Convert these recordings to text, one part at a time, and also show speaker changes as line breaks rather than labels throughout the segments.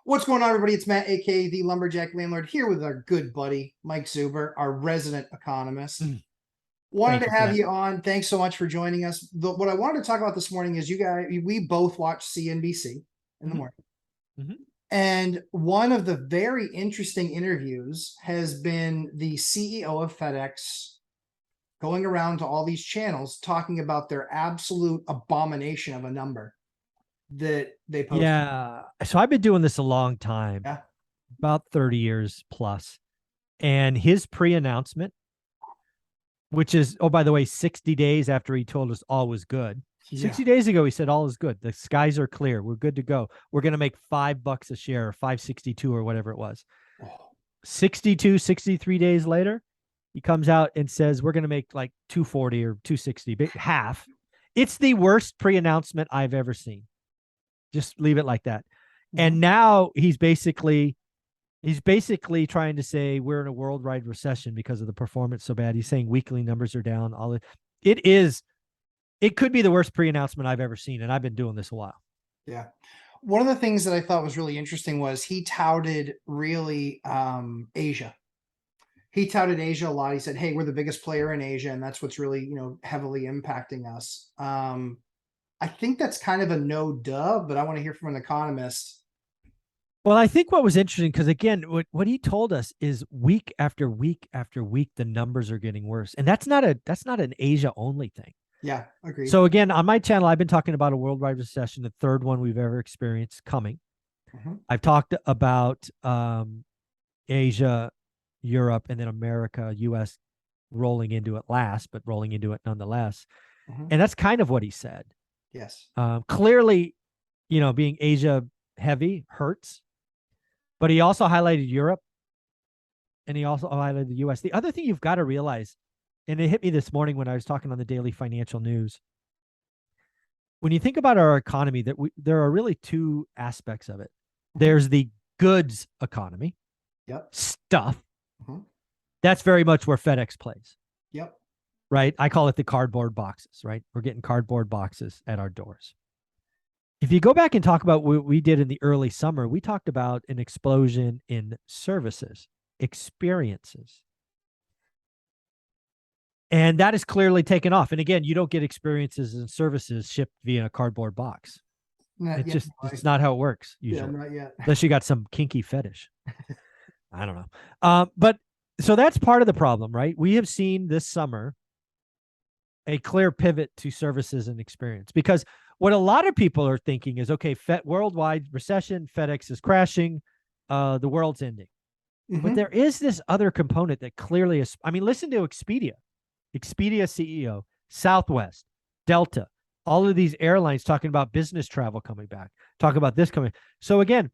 What's going on, everybody? It's Matt, aka the Lumberjack Landlord, here with our good buddy Mike Zuber, our resident economist. Wanted
Thank
to
you for
have
that.
you on. Thanks so much for joining us. What I wanted to talk about this morning is we both watch CNBC in the
Mhm,
morning.
mhm.
And one of the very interesting interviews has been the CEO of FedEx going around to all these channels talking about their absolute abomination of a number that they posted.
Yeah. So I've been doing this a long time,
Yeah.
about 30 years plus. And his pre-announcement, which is, oh, by the way, 60 days after he told us all was good.
Yeah.
60 days ago, he said all is good. The skies are clear. We're good to go. We're going to make $5 a share, or 5.62 or whatever it was.
Oh,
62, 63 days later, he comes out and says we're going to make like 240 or 260, half. It's the worst pre-announcement I've ever seen. Just leave it like that. And now he's basically trying to say we're in a worldwide recession because of the performance so bad. He's saying weekly numbers are down. It could be the worst pre-announcement I've ever seen, and I've been doing this a while.
yeah. One of the things that I thought was really interesting was he touted really Asia. He touted Asia a lot. He said, "Hey, we're the biggest player in Asia, and that's what's really heavily impacting us." I think that's kind of a no duh, but I want to hear from an economist.
Well, I think what was interesting, because again, what he told us is week after week after week, the numbers are getting worse, and that's not an Asia only thing.
Yeah, agreed.
So again, on my channel, I've been talking about a worldwide recession, the third one we've ever experienced coming. I've talked about Asia, Europe, and then America, US rolling into it last, but rolling into it nonetheless. And that's kind of what he said.
Yes.
Clearly, being Asia heavy hurts, but he also highlighted Europe and he also highlighted the US. The other thing you've got to realize, and it hit me this morning when I was talking on the daily financial news, when you think about our economy, there are really two aspects of it. There's the goods economy,
Yep.
stuff. That's very much where FedEx plays.
Yep.
Right? I call it the cardboard boxes, right? We're getting cardboard boxes at our doors. If you go back and talk about what we did in the early summer, we talked about an explosion in services, experiences. And that is clearly taken off. And again, you don't get experiences and services shipped via a cardboard box. It's not how it works usually.
Yeah, not yet.
Unless you got some kinky fetish. I don't know. But so that's part of the problem, right? We have seen this summer a clear pivot to services and experience, because what a lot of people are thinking is, okay, worldwide recession, FedEx is crashing, the world's ending. But there is this other component that clearly is, I mean, listen to Expedia CEO, Southwest, Delta, all of these airlines talking about business travel coming back, talk about this coming. So again,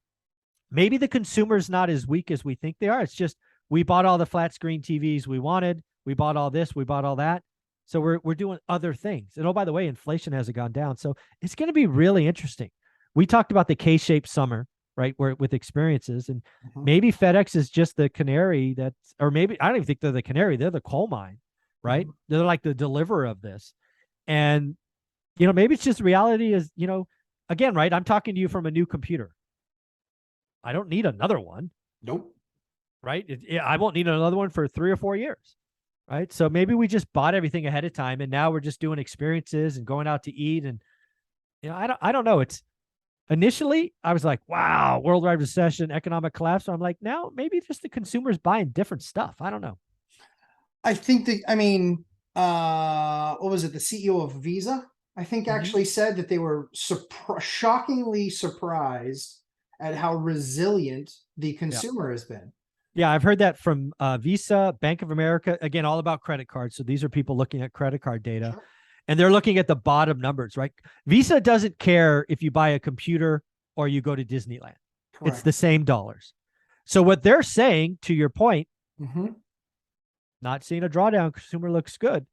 maybe the consumer's not as weak as we think they are. It's just, we bought all the flat screen TVs we wanted. We bought all this, we bought all that. So we're doing other things. And oh, by the way, inflation hasn't gone down. So it's going to be really interesting. We talked about the K-shaped summer, right? Where with experiences, and maybe FedEx is just the canary or maybe I don't even think they're the canary. They're the coal mine, right? They're like the deliverer of this. And, maybe it's just reality is, again, right? I'm talking to you from a new computer. I don't need another one.
Nope.
Right? I won't need another one for 3 or 4 years. Right. So maybe we just bought everything ahead of time, and now we're just doing experiences and going out to eat. And, I don't know. It's initially I was like, wow, worldwide recession, economic collapse. So I'm like, now maybe just the consumers buying different stuff. I don't know.
I think what was it? The CEO of Visa, I think, actually said that they were shockingly surprised at how resilient the consumer has been.
Yeah, I've heard that from Visa, Bank of America, again, all about credit cards. So these are people looking at credit card data, and they're looking at the bottom numbers, right? Visa doesn't care if you buy a computer or you go to Disneyland. Correct. It's the same dollars. So what they're saying, to your point, not seeing a drawdown, consumer looks good.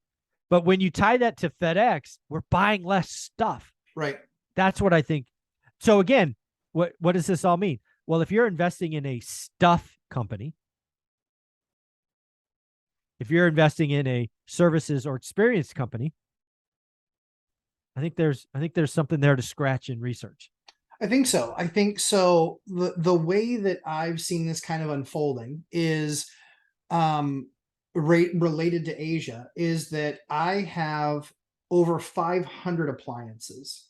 But when you tie that to FedEx, we're buying less stuff.
Right.
That's what I think. So again, what does this all mean? Well, if you're investing in a stuff company, if you're investing in a services or experience company, I think there's something there to scratch and research.
I think so. I think so. The way that I've seen this kind of unfolding is related to Asia is that I have over 500 appliances,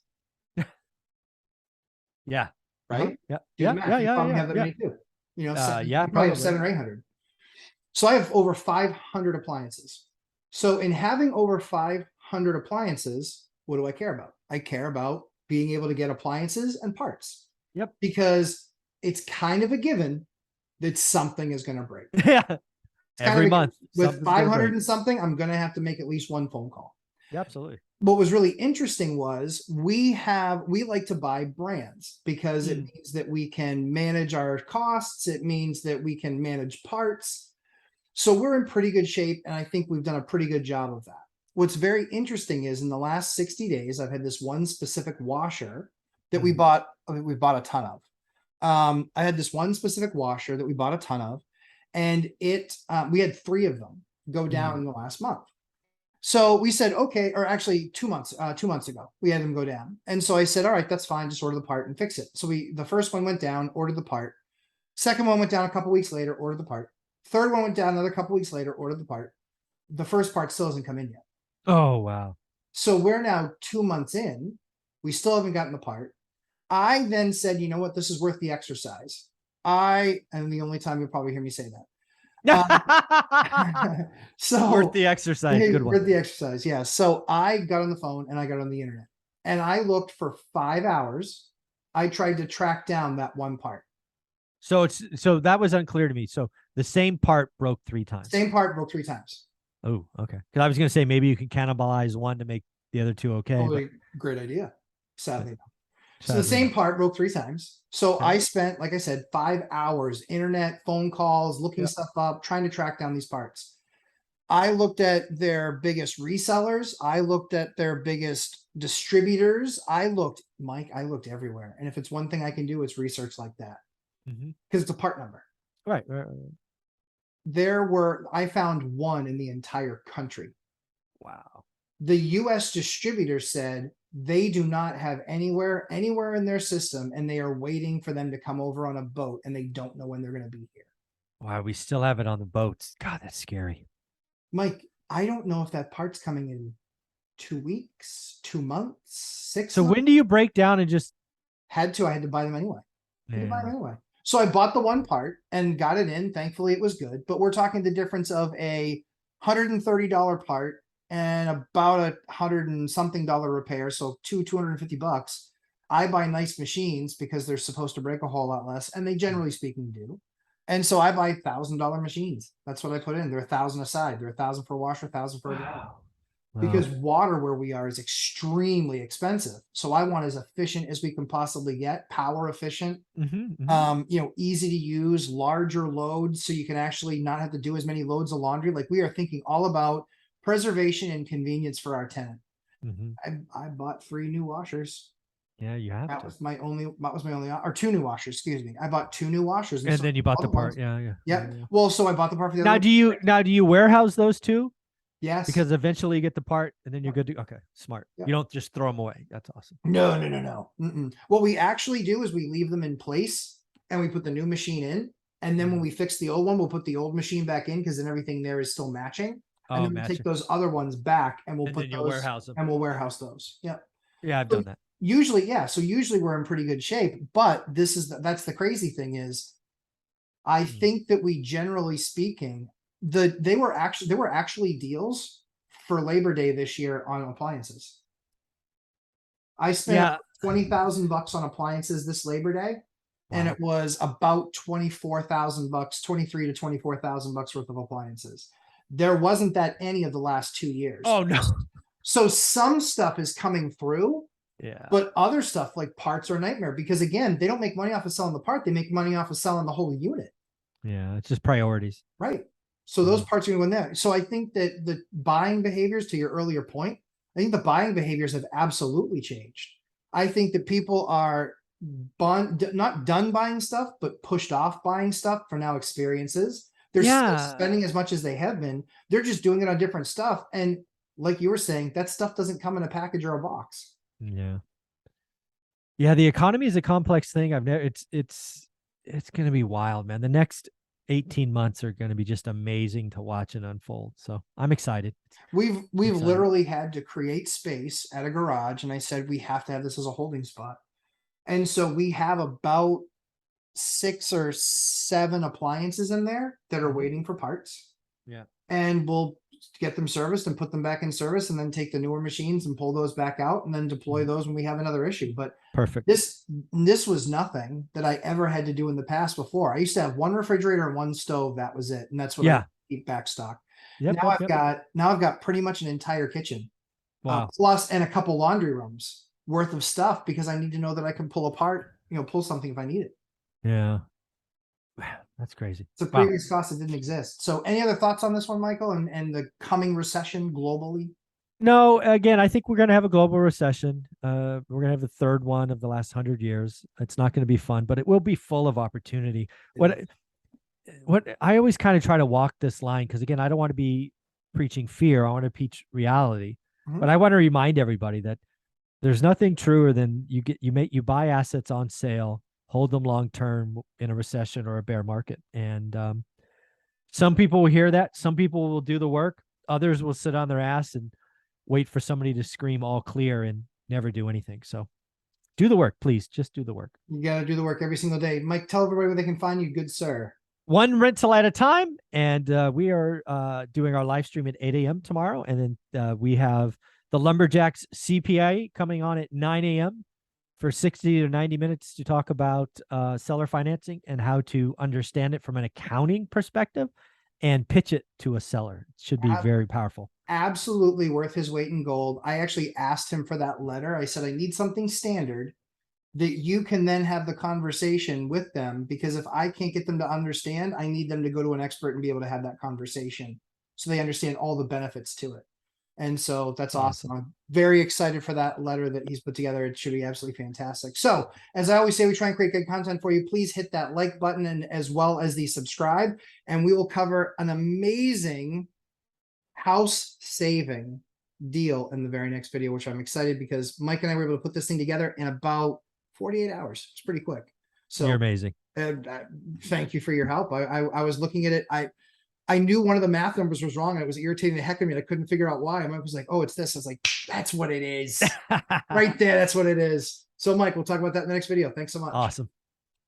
Yeah.
right?
Yeah.
Do the
Yeah.
math.
Yeah.
You
Yeah.
probably
Yeah.
have that
Yeah.
many too. You know, seven,
Yeah.
you probably have
Probably.
700 or 800. So I have over 500 appliances. So in having over 500 appliances, what do I care about? I care about being able to get appliances and parts
Yep.
because it's kind of a given that something is going to break.
Yeah.
It's kind
Every
of a,
month,
with
something's gonna
500
break.
and something, I'm going to have to make at least one phone call.
Yeah, absolutely.
What was really interesting was we like to buy brands because it means that we can manage our costs. It means that we can manage parts. So we're in pretty good shape. And I think we've done a pretty good job of that. What's very interesting is in the last 60 days, I've had this one specific washer that we bought a ton of. I had this one specific washer that we bought a ton of, and we had 3 of them go down in the last month. So we said, okay, or actually 2 months ago, we had them go down. And so I said, all right, that's fine. Just order the part and fix it. So the first one went down, ordered the part. Second one went down a couple weeks later, ordered the part. Third one went down another couple weeks later, ordered the part. The first part still hasn't come in yet.
Oh, wow.
So we're now 2 months in. We still haven't gotten the part. I then said, you know what? This is worth the exercise. And the only time you'll probably hear me say that. So
worth the exercise. Good one.
Worth the exercise. Yeah. So I got on the phone and I got on the internet and I looked for 5 hours. I tried to track down that one part.
So that was unclear to me. So the same part broke 3 times.
Same part broke 3 times.
Oh, okay. Because I was going to say maybe you can cannibalize one to make the other 2 okay.
Totally great idea. Sadly, no. So
Sadly,
the same
no.
part broke 3 times. So
Okay.
I spent, like I said, 5 hours, internet, phone calls, looking stuff up, trying to track down these parts. I looked at their biggest resellers. I looked at their biggest distributors. I looked everywhere. And if it's one thing I can do, it's research like that. Because it's a part number.
Right.
I found one in the entire country.
Wow.
The US distributor said they do not have anywhere in their system, and they are waiting for them to come over on a boat, and they don't know when they're going to be here.
Wow, we still have it on the boats. God, that's scary.
Mike, I don't know if that part's coming in 2 weeks, 2 months, 6
So
months.
when do you break down and just
I had to buy them anyway. So I bought the one part and got it in. Thankfully, it was good. But we're talking the difference of a $130 part and about $100 and something repair. So $250. I buy nice machines because they're supposed to break a whole lot less, and they generally speaking do. And so I buy $1,000 machines. That's what I put in. They're 1,000 aside. They're 1,000 for a washer, 1,000 for a dryer. Because water where we are is extremely expensive. So I want as efficient as we can possibly get, power efficient, easy to use, larger loads. So you can actually not have to do as many loads of laundry. Like we are thinking all about preservation and convenience for our tenant. I bought 3 new washers.
Yeah, you have
that was my only, or 2 new washers, excuse me. I bought 2 new washers.
And then you bought the part. Yeah.
Well, so I bought the part for the
now,
other.
do you warehouse those 2?
Yes.
Because eventually you get the part and then you're good to, okay, smart. You don't just throw them away. That's awesome.
No. What we actually do is we leave them in place and we put the new machine in. And then when we fix the old one, we'll put the old machine back in because then everything there is still matching. And then we'll take those other ones back and we'll put those
warehouse them.
And we'll warehouse those. Yeah.
Yeah, I've done that.
Usually, yeah. So usually we're in pretty good shape, but that's the crazy thing is I think that we generally speaking, there were actually deals for Labor Day this year on appliances. I spent $20,000 on appliances this Labor Day, and it was about $24,000, 23 to $24,000 worth of appliances. There wasn't that any of the last 2 years.
Oh no!
So some stuff is coming through.
Yeah.
But other stuff like parts are a nightmare because again, they don't make money off of selling the part; they make money off of selling the whole unit.
Yeah, it's just priorities.
Right. So those parts are going to go in there. So I think that the buying behaviors, to your earlier point, I think the buying behaviors have absolutely changed. I think that people are not done buying stuff, but pushed off buying stuff for now experiences. They're still spending as much as they have been. They're just doing it on different stuff. And like you were saying, that stuff doesn't come in a package or a box.
Yeah, the economy is a complex thing. I've never it's going to be wild, man. The next 18 months are going to be just amazing to watch and unfold. So, I'm excited. I'm
We've
excited.
literally had to create space at a garage, and I said we have to have this as a holding spot. And so we have about 6 or 7 appliances in there that are
Mhm.
waiting for parts,
Yeah.
and we'll get them serviced and put them back in service, and then take the newer machines and pull those back out, and then deploy
Mhm.
those when we have another issue. But
Perfect.
this was nothing that I ever had to do in the past before. I used to have one refrigerator and one stove. That was it, and that's what I
Yeah.
keep back stock.
Yep, yep, yep.
Now I've got pretty much an entire kitchen,
Wow.
plus and a couple laundry rooms worth of stuff, because I need to know that I can pull apart, pull something if I need it.
Yeah. That's crazy.
It's a
Wow.
previous cost that didn't exist. So any other thoughts on this one, Michael, and the coming recession globally?
No, again, I think we're going to have a global recession. We're going to have the third one of the last 100 years. It's not going to be fun, but it will be full of opportunity. What I always kind of try to walk this line, because again, I don't want to be preaching fear. I want to preach reality. But
Mhm.
I want to remind everybody that there's nothing truer than you buy assets on sale, hold them long term in a recession or a bear market. And some people will hear that. Some people will do the work. Others will sit on their ass and wait for somebody to scream all clear and never do anything. So do the work, please. Just do the work.
You got to do the work every single day. Mike, tell everybody where they can find you, good sir.
One rental at a time. And we are doing our live stream at 8 a.m. tomorrow. And then we have the Lumberjacks CPA coming on at 9 a.m. for 60 to 90 minutes to talk about seller financing and how to understand it from an accounting perspective and pitch it to a seller. It should be very powerful.
Absolutely worth his weight in gold. I actually asked him for that letter. I said, I need something standard that you can then have the conversation with them, because if I can't get them to understand, I need them to go to an expert and be able to have that conversation so they understand all the benefits to it. And so that's awesome.
Awesome.
I'm very excited for that letter that he's put together. It should be absolutely fantastic. So, as I always say, we try and create good content for you. Please hit that like button, and as well as the subscribe, and we will cover an amazing house saving deal in the very next video, which I'm excited because Mike and I were able to put this thing together in about 48 hours. It's pretty quick.
You're
So
amazing.
thank you for your help. I was looking at it. I knew one of the math numbers was wrong. And it was irritating the heck of me. I couldn't figure out why. Mike was like, "Oh, it's this." I was like, "That's what it is." Right there. That's what it is. So, Mike, we'll talk about that in the next video. Thanks so much.
Awesome.